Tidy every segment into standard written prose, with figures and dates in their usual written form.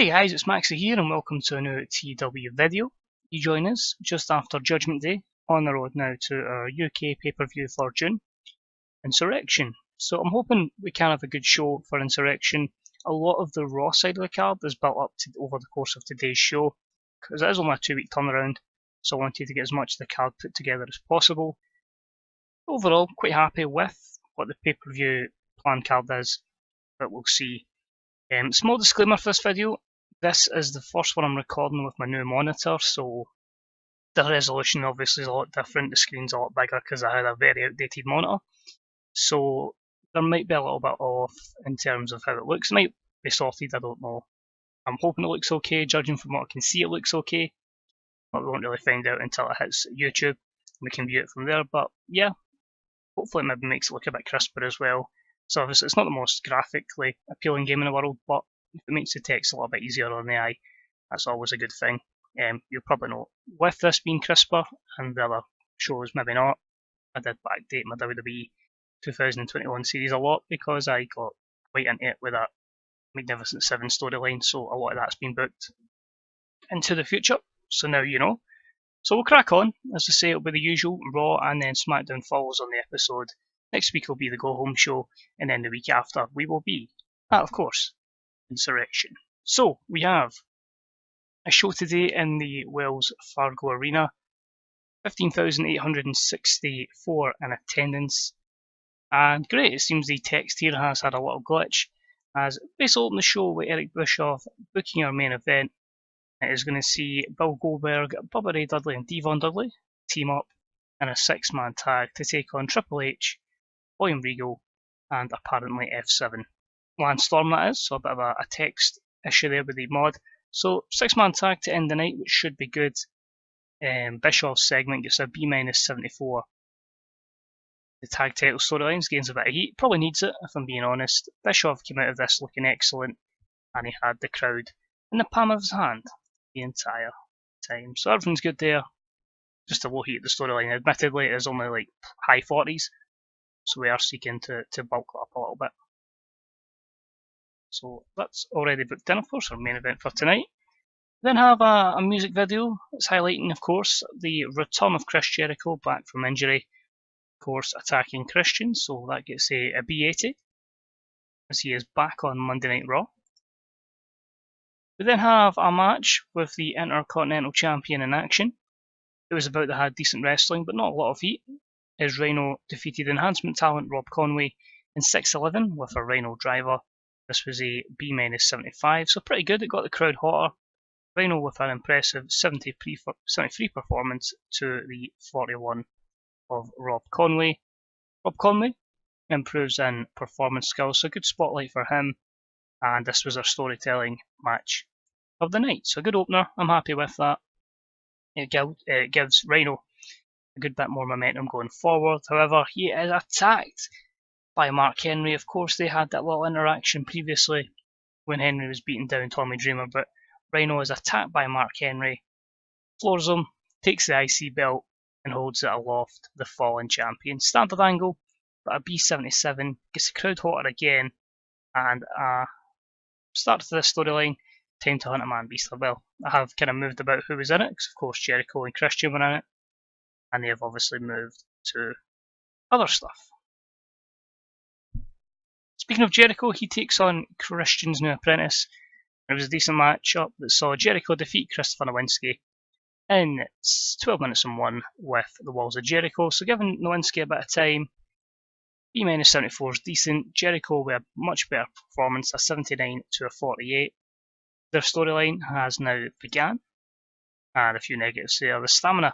Hey guys, it's Maxie here and welcome to a new TEW video. You join us just after Judgment Day, on the road now to our UK pay-per-view for June, Insurrection. So I'm hoping we can have a good show for Insurrection. A lot of the Raw side of the card is built up over the course of today's show, because it is only a 2-week turnaround, so I wanted to get as much of the card put together as possible. Overall, quite happy with what the pay-per-view plan card is, but we'll see. Small disclaimer for this video, this is the first one I'm recording with my new monitor, so the resolution obviously is a lot different, the screen's a lot bigger because I had a very outdated monitor, so there might be a little bit off in terms of how it looks. It might be sorted, I don't know. I'm hoping it looks okay, judging from what I can see it looks okay, but we won't really find out until it hits YouTube and we can view it from there. But yeah, hopefully it maybe makes it look a bit crisper as well. So obviously it's not the most graphically appealing game in the world, but if it makes the text a little bit easier on the eye, that's always a good thing. You'll probably know, with this being crisper and the other shows maybe not, I did backdate my WWE 2021 series a lot because I got quite into it with that Magnificent 7 storyline, so a lot of that's been booked into the future, so now you know. So we'll crack on. As I say, it'll be the usual Raw and then SmackDown follows on the episode. Next week will be the go home show, and then the week after we will be of course, Insurrection. So we have a show today in the Wells Fargo Arena, 15,864 in attendance, and great, it seems the text here has had a little glitch, as basically open the show with Eric Bischoff booking our main event. It is going to see Bill Goldberg, Bubba Ray Dudley and Devon Dudley team up in a 6-man tag to take on Triple H, William Regal, and apparently F7. Lance Storm, that is, so a bit of a text issue there with the mod. So 6-man tag to end the night, which should be good. Bischoff's segment gets a B-74. The tag title storylines gains a bit of heat, probably needs it if I'm being honest. Bischoff came out of this looking excellent, and he had the crowd in the palm of his hand the entire time. So everything's good there. Just a low heat of the storyline. Admittedly, it is only like high 40s, so we are seeking to bulk it up a little bit. So that's already booked in, of course, our main event for tonight. Then have a music video. It's highlighting, of course, the return of Chris Jericho back from injury. Of course, attacking Christian, so that gets a B80 as he is back on Monday Night Raw. We then have a match with the Intercontinental Champion in action. It was about that had decent wrestling, but not a lot of heat, as Rhino defeated enhancement talent Rob Conway in 6-11 with a Rhino driver. This was a B-75, so pretty good. It got the crowd hotter. Rhino with an impressive 73 performance to the 41 of Rob Conway. Rob Conway improves in performance skills, so a good spotlight for him. And this was our storytelling match of the night. So a good opener. I'm happy with that. It gives Rhino a good bit more momentum going forward. However, he is attacked by Mark Henry. Of course, they had that little interaction previously when Henry was beating down Tommy Dreamer, but Rhino is attacked by Mark Henry, floors him, takes the IC belt, and holds it aloft the fallen champion. Standard angle, but a B-77 gets the crowd hotter again, and start to this storyline, time to hunt a man beast. Well, I have kind of moved about who was in it, because of course Jericho and Christian were in it, and they have obviously moved to other stuff. Speaking of Jericho, he takes on Christian's new apprentice. It was a decent matchup that saw Jericho defeat Christopher Nowinski in 12 minutes and 1 with the Walls of Jericho. So giving Nowinski a bit of time, B-74 is decent. Jericho with a much better performance, a 79 to a 48. Their storyline has now begun. And a few negatives there. The stamina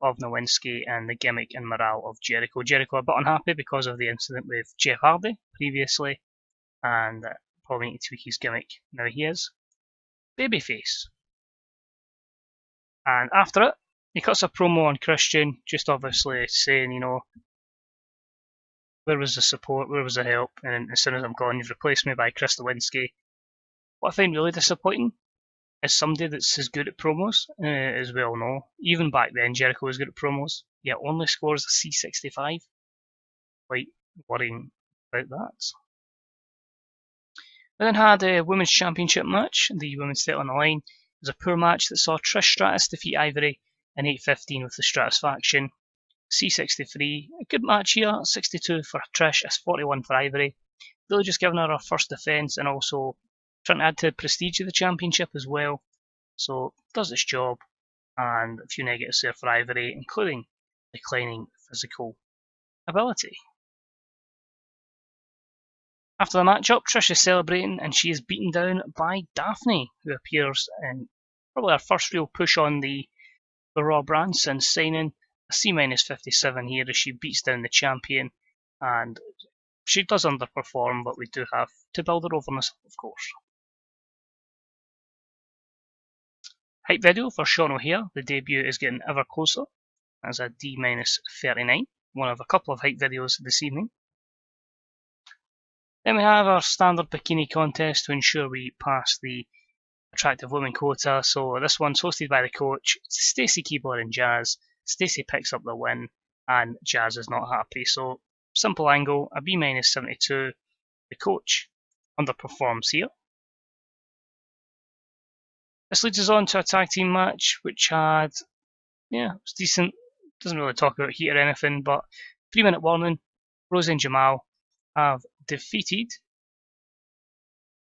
of Nowinski and the gimmick and morale of Jericho. Jericho a bit unhappy because of the incident with Jeff Hardy previously, and probably need to tweak his gimmick. Now he is babyface. And after it, he cuts a promo on Christian, just obviously saying, you know, where was the support, where was the help, and as soon as I'm gone, you've replaced me by Chris Nowinski. What I find really disappointing is somebody that's as good at promos, as we all know. Even back then, Jericho was good at promos, yet only scores a C65. Quite worrying about that. We then had a Women's Championship match, the Women's title on the line. It was a poor match that saw Trish Stratus defeat Ivory in 8:15 with the Stratus faction. C63, a good match here, 62 for Trish, it's 41 for Ivory. Really just giving her first defence and also trying to add to the prestige of the championship as well. So does its job, and a few negatives there for Ivory, including declining physical ability. After the matchup, Trish is celebrating and she is beaten down by Daphne, who appears in probably her first real push on the Raw brand since signing. A C-57 here as she beats down the champion, and she does underperform, but we do have to build her overness up, of course. Hype video for Sean O'Hare. The debut is getting ever closer as a D-39, one of a couple of hype videos this evening. Then we have our standard bikini contest to ensure we pass the attractive women quota. So this one's hosted by the coach, Stacey Keebler and Jazz. Stacey picks up the win and Jazz is not happy. So simple angle, a B-72. The coach underperforms here. This leads us on to a tag team match, which had, it was decent. Doesn't really talk about heat or anything, but 3-minute warning. Rose and Jamal have defeated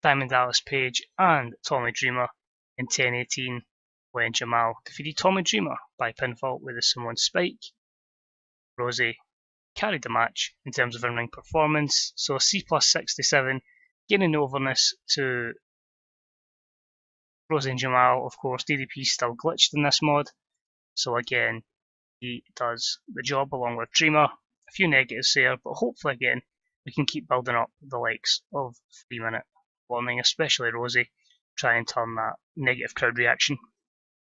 Diamond Dallas Page and Tommy Dreamer in 10:18 when Jamal defeated Tommy Dreamer by pinfall with a Samoan spike. Rosie carried the match in terms of in-ring performance, so a C+67, gaining overness to Rosie and Jamal. Of course, DDP still glitched in this mod, so again, he does the job along with Dreamer. A few negatives there, but hopefully again, we can keep building up the likes of 3-minute warning, especially Rosie, try and turn that negative crowd reaction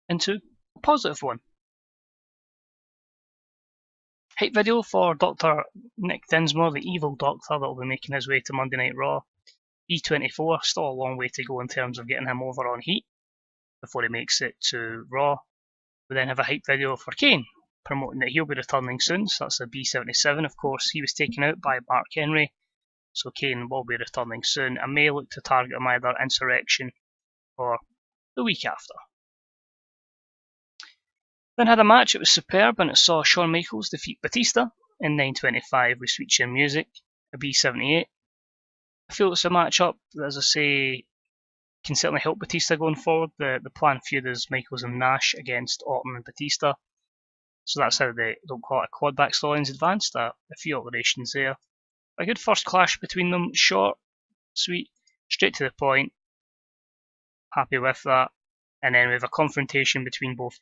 into a positive one. Hype video for Dr. Nick Dinsmore, the evil doctor that will be making his way to Monday Night Raw. E24, still a long way to go in terms of getting him over on heat before he makes it to Raw. We then have a hype video for Kane, promoting that he'll be returning soon, so that's a B77. Of course, he was taken out by Mark Henry, so Kane will be returning soon and may look to target him either Insurrection or the week after. Then had a match, it was superb, and it saw Shawn Michaels defeat Batista in 9:25 with Sweet Chin Music, a B78. I feel it's a matchup that, as I say, can certainly help Batista going forward. The planned feud is Michaels and Nash against Orton and Batista. So that's how they don't call it a quad back storylines advanced. A few alterations there. A good first clash between them, short, sweet, straight to the point. Happy with that. And then we have a confrontation between both,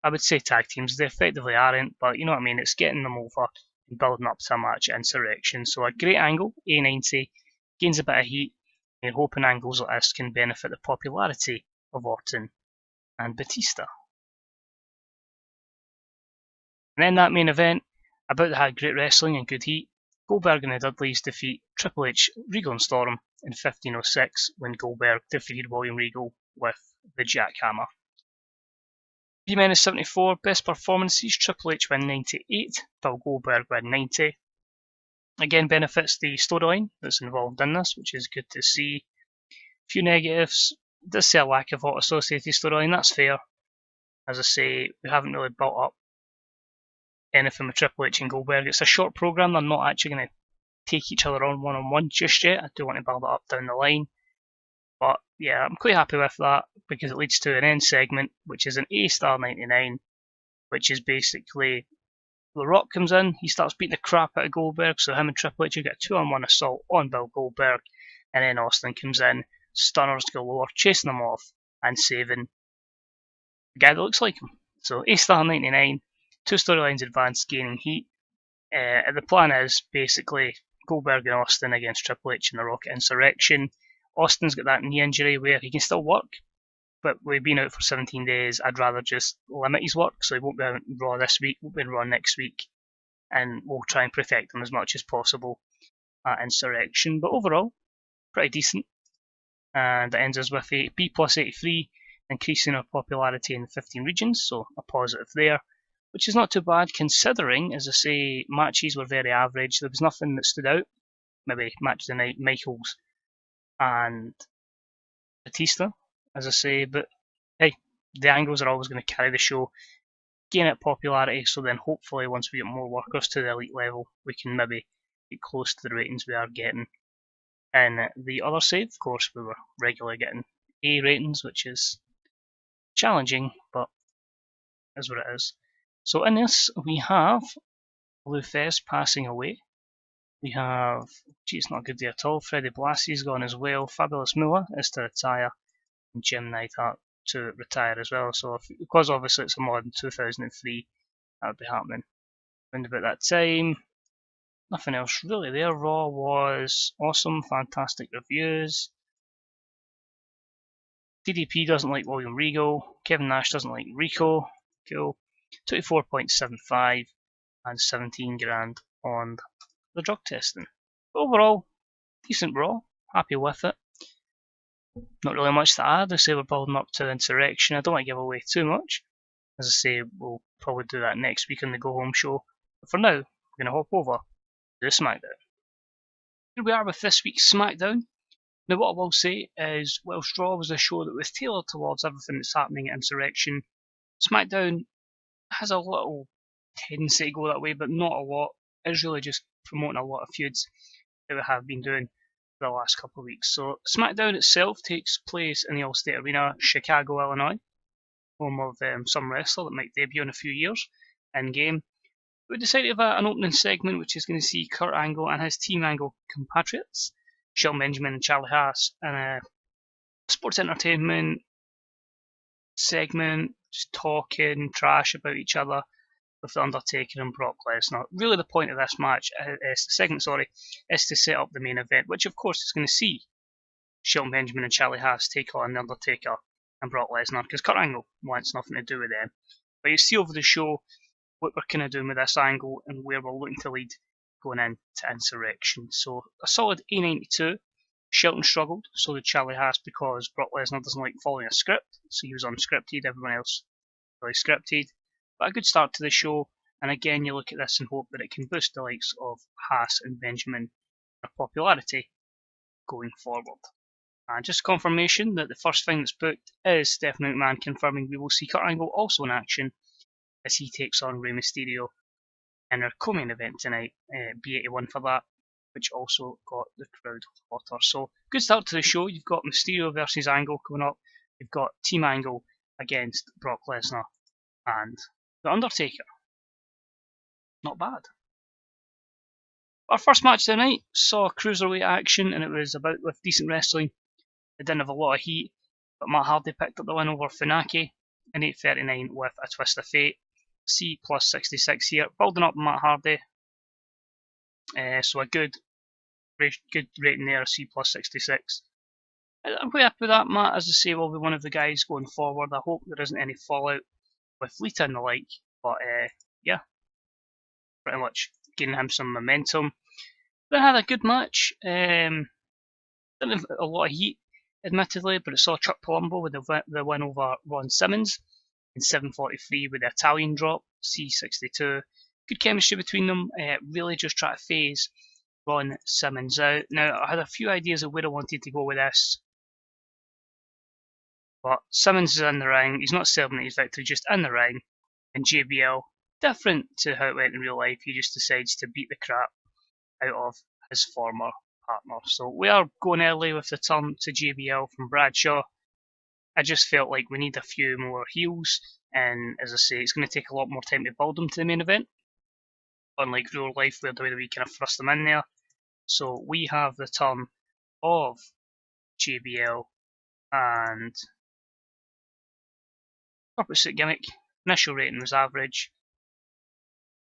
I would say, tag teams. They effectively aren't, but you know what I mean. It's getting them over and building up to a match at Insurrection. So a great angle, A90, gains a bit of heat, and hoping angles like this can benefit the popularity of Orton and Batista. And then that main event, about to have great wrestling and good heat. Goldberg and the Dudleys defeat Triple H, Regal and Storm in 15:06 when Goldberg defeated William Regal with the jackhammer. B-74, best performances, Triple H win 98, Bill Goldberg win 90. Again, benefits the storyline that's involved in this, which is good to see. A few negatives, it does say a lack of hot associated storyline, that's fair. As I say, we haven't really built up anything with Triple H and Goldberg. It's a short program, they're not actually going to take each other on one-on-one just yet. I do want to build it up down the line. But yeah, I'm quite happy with that because it leads to an end segment, which is an A*99, which is basically The Rock comes in, he starts beating the crap out of Goldberg, so him and Triple H get a 2-on-1 assault on Bill Goldberg, and then Austin comes in, stunners galore, chasing him off and saving the guy that looks like him. So A*99, two storylines advanced, gaining heat. The plan is basically Goldberg and Austin against Triple H and The Rock at Insurrection. Austin's got that knee injury where he can still work, but we've been out for 17 days. I'd rather just limit his work, so he won't be on Raw this week, won't be on Raw next week, and we'll try and protect him as much as possible at Insurrection. But overall, pretty decent. And it ends us with a B+83, increasing our popularity in 15 regions, so a positive there, which is not too bad considering, as I say, matches were very average. There was nothing that stood out. Maybe Match of the Night, Michaels and Batista, as I say, but hey, the angles are always going to carry the show, gain it popularity, so then hopefully once we get more workers to the elite level, we can maybe get close to the ratings we are getting. And the other side, of course, we were regularly getting A ratings, which is challenging, but is what it is. So in this, we have Lufez passing away. We have, gee, it's not a good day at all. Freddie Blassie's gone as well. Fabulous Moolah is to retire, and Jim Neidhart to retire as well. So, because obviously it's a modern 2003, that would be happening around about that time. Nothing else really there. Raw was awesome, fantastic reviews. DDP doesn't like William Regal. Kevin Nash doesn't like Rico. Cool. 24.75 and 17 grand on the drug testing. But overall, decent Raw. Happy with it. Not really much to add. I say we're building up to Insurrection. I don't want to give away too much. As I say, we'll probably do that next week on the Go Home show. But for now, we're going to hop over to the SmackDown. Here we are with this week's SmackDown. Now, what I will say is, whilst Raw was a show that was tailored towards everything that's happening at Insurrection, SmackDown has a little tendency to go that way, but not a lot. It's really just promoting a lot of feuds that we have been doing for the last couple of weeks. So, SmackDown itself takes place in the Allstate Arena, Chicago, Illinois, home of some wrestler that might debut in a few years in game. We decided to have an opening segment which is going to see Kurt Angle and his Team Angle compatriots, Shelton Benjamin and Charlie Haas, and a sports entertainment segment, just talking trash about each other with The Undertaker and Brock Lesnar. Really the point of this match, is to set up the main event, which of course is going to see Shelton Benjamin and Charlie Haas take on The Undertaker and Brock Lesnar, because Kurt Angle wants nothing to do with them. But you see over the show what we're kind of doing with this angle and where we're looking to lead going into Insurrection. So a solid A92. Shelton struggled, so did Charlie Haas, because Brock Lesnar doesn't like following a script, so he was unscripted, everyone else really scripted. But a good start to the show, and again you look at this and hope that it can boost the likes of Haas and Benjamin their popularity going forward. And just confirmation that the first thing that's booked is Stephanie McMahon confirming we will see Kurt Angle also in action as he takes on Rey Mysterio in our co-main event tonight, B81 for that, which also got the crowd hotter. So, good start to the show. You've got Mysterio versus Angle coming up. You've got Team Angle against Brock Lesnar and The Undertaker. Not bad. Our first match tonight saw cruiserweight action, and it was about with decent wrestling. It didn't have a lot of heat, but Matt Hardy picked up the win over Funaki in 8:39 with a twist of fate. C plus 66 here, building up Matt Hardy. So a good rating there, C plus 66. I'm quite happy with that. Matt, as I say, will be one of the guys going forward. I hope there isn't any fallout with Lita and the like, but yeah, pretty much giving him some momentum. They had a good match. Didn't have a lot of heat, admittedly, but it saw Chuck Palumbo with the win over Ron Simmons in 7:43 with the Italian drop, C62. Good chemistry between them. Really just try to phase Ron Simmons out. Now, I had a few ideas of where I wanted to go with this, but Simmons is in the ring. He's not celebrating his victory, just in the ring. And JBL, different to how it went in real life, he just decides to beat the crap out of his former partner. So we are going early with the turn to JBL from Bradshaw. I just felt like we need a few more heels, and as I say, it's going to take a lot more time to build them to the main event, unlike real life where WWE kind of thrust them in there. So we have the turn of JBL and corporate suit gimmick. Initial rating was average.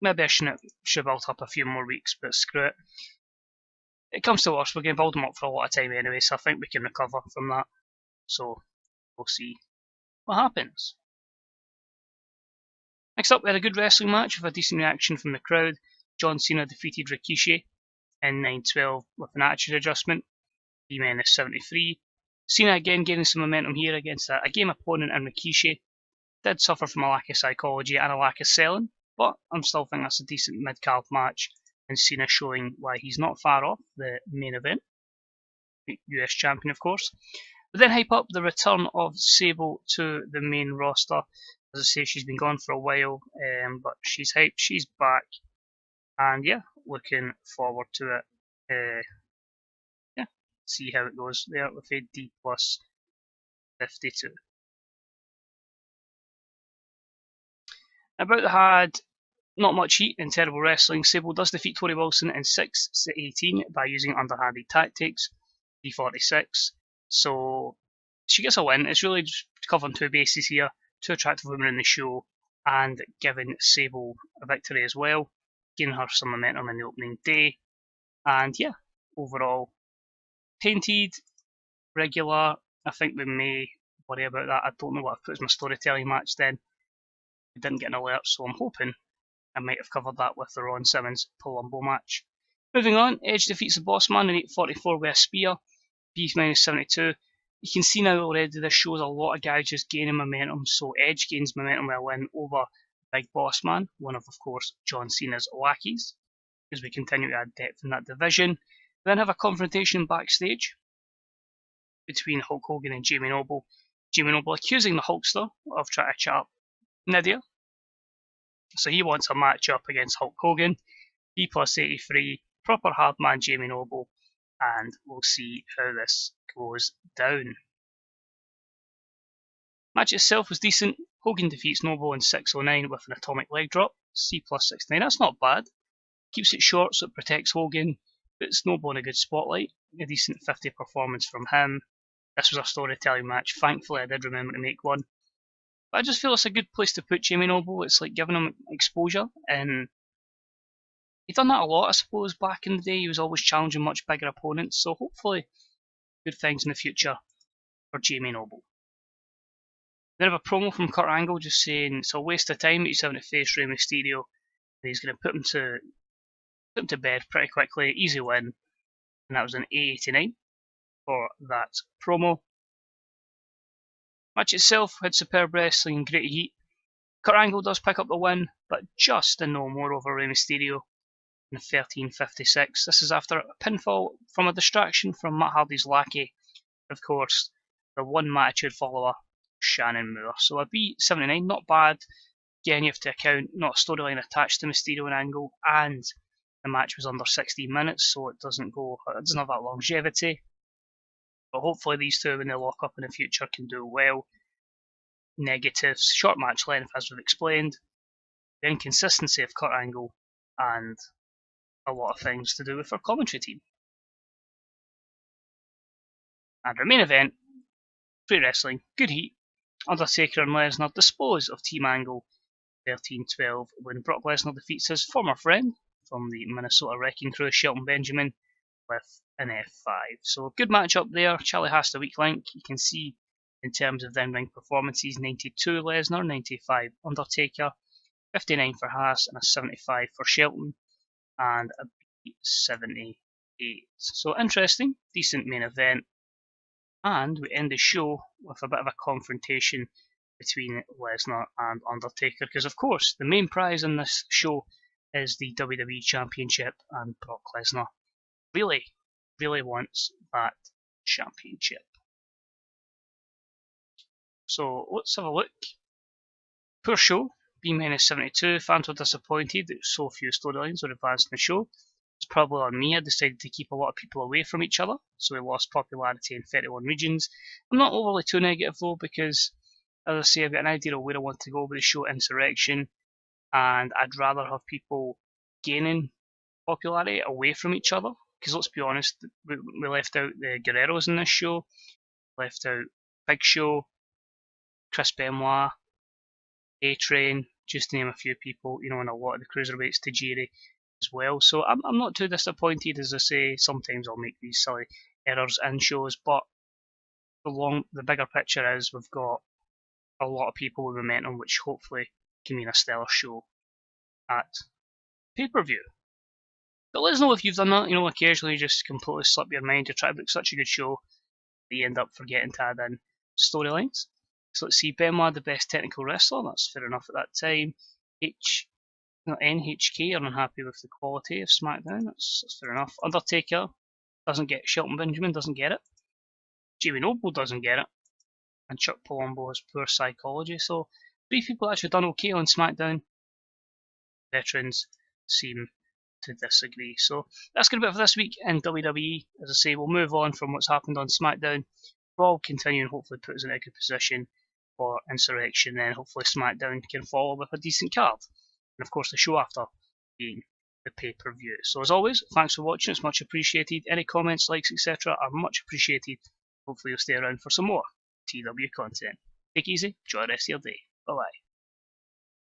Maybe I should have built up a few more weeks, but screw it. It comes to worse, we're going to build them up for a lot of time anyway, so I think we can recover from that. So we'll see what happens. Next up, we had a good wrestling match with a decent reaction from the crowd. John Cena defeated Rikishi in 9:12 with an attitude adjustment. D-Men is 73. Cena again gaining some momentum here against a game opponent in Rikishi. Did suffer from a lack of psychology and a lack of selling, but I'm still thinking that's a decent mid-card match, and Cena showing why he's not far off the main event. US champion, of course. But then hype up the return of Sable to the main roster. As I say, she's been gone for a while, but she's hyped, she's back, and yeah, looking forward to it. Yeah, see how it goes there with a D plus 52. About the had not much heat in terrible wrestling. Sable does defeat Tori Wilson in 6-18 by using underhanded tactics, D46. So she gets a win. It's really just covering two bases here. Two attractive women in the show and giving Sable a victory as well, giving her some momentum in the opening day. And yeah, overall, tainted, regular. I think we may worry about that. I don't know what I've put as my storytelling match then. I didn't get an alert, so I'm hoping I might have covered that with the Ron Simmons Palumbo match. Moving on, Edge defeats the Boss Man in 8:44 with a spear, B-72. You can see now already this shows a lot of guys just gaining momentum, so Edge gains momentum with a win over Big Boss Man, one of course, John Cena's lackeys, as we continue to add depth in that division. We then have a confrontation backstage between Hulk Hogan and Jamie Noble. Jamie Noble accusing the Hulkster of trying to chat up Nydia. So he wants a match up against Hulk Hogan, B plus 83, proper hard man Jamie Noble, and we'll see how this goes down. Match itself was decent. Hogan defeats Noble in 6:09 with an atomic leg drop, C plus 69. That's not bad. Keeps it short so it protects Hogan, puts Noble in a good spotlight. A decent 50 performance from him. This was a storytelling match. Thankfully, I did remember to make one. But I just feel it's a good place to put Jamie Noble. It's like giving him exposure, and he'd done that a lot, I suppose, back in the day. He was always challenging much bigger opponents, so hopefully good things in the future for Jamie Noble. Then have a promo from Kurt Angle just saying it's a waste of time that he's having to face Rey Mysterio, and he's going to put him to bed pretty quickly. Easy win, and that was an A89 for that promo. Match itself had superb wrestling and great heat. Kurt Angle does pick up the win, but just a no more over Rey Mysterio in 13:56. This is after a pinfall from a distraction from Matt Hardy's lackey, of course, the one attitude follower, Shannon Moore. So a B79, not bad. Again, you have to account not a storyline attached to Mysterio and Angle, and the match was under 16 minutes, so it doesn't have that longevity. But hopefully these two, when they lock up in the future, can do well. Negatives, short match length, as we've explained, the inconsistency of Kurt Angle, and a lot of things to do with our commentary team. And our main event, free wrestling, good heat. Undertaker and Lesnar dispose of Team Angle 13-12 when Brock Lesnar defeats his former friend from the Minnesota Wrecking Crew, Shelton Benjamin, with an F5. So good match up there. Charlie Haas the weak link. You can see in terms of them ring performances, 92 Lesnar, 95 Undertaker, 59 for Haas, and a 75 for Shelton, and a B78. So interesting, decent main event. And we end the show with a bit of a confrontation between Lesnar and Undertaker, because of course the main prize in this show is the WWE Championship, and Brock Lesnar really wants that championship. So let's have a look. Poor show, B-72. Fans were disappointed that so few storylines were advanced in the show. It's probably on me. I decided to keep a lot of people away from each other, so we lost popularity in 31 regions. I'm not overly too negative though, because as I say, I've got an idea of where I want to go with the show Insurrection, and I'd rather have people gaining popularity away from each other. Because let's be honest, we left out the Guerreros in this show, left out Big Show, Chris Benoit, A-Train, just to name a few people, and a lot of the cruiserweights, Tajiri as well. So I'm not too disappointed. As I say, sometimes I'll make these silly errors in shows, but the bigger picture is we've got a lot of people with momentum, which hopefully can mean a stellar show at pay-per-view. But let us know if you've done that. Occasionally you just completely slip your mind to try to book such a good show that you end up forgetting to add in storylines. So let's see, Benoit, the best technical wrestler, that's fair enough at that time. NHK are unhappy with the quality of SmackDown, that's fair enough. Undertaker, doesn't get Shelton Benjamin doesn't get it. Jamie Noble doesn't get it. And Chuck Palumbo has poor psychology. So 3 people actually done okay on SmackDown. Veterans seem to disagree. So that's going to be it for this week in WWE. As I say, we'll move on from what's happened on SmackDown. Raw will continue and hopefully put us in a good position for Insurrection. Then hopefully SmackDown can follow with a decent card. And of course the show after being the pay-per-view. So as always, thanks for watching. It's much appreciated. Any comments, likes, etc. are much appreciated. Hopefully you'll stay around for some more TEW content. Take it easy. Enjoy the rest of your day. Bye bye.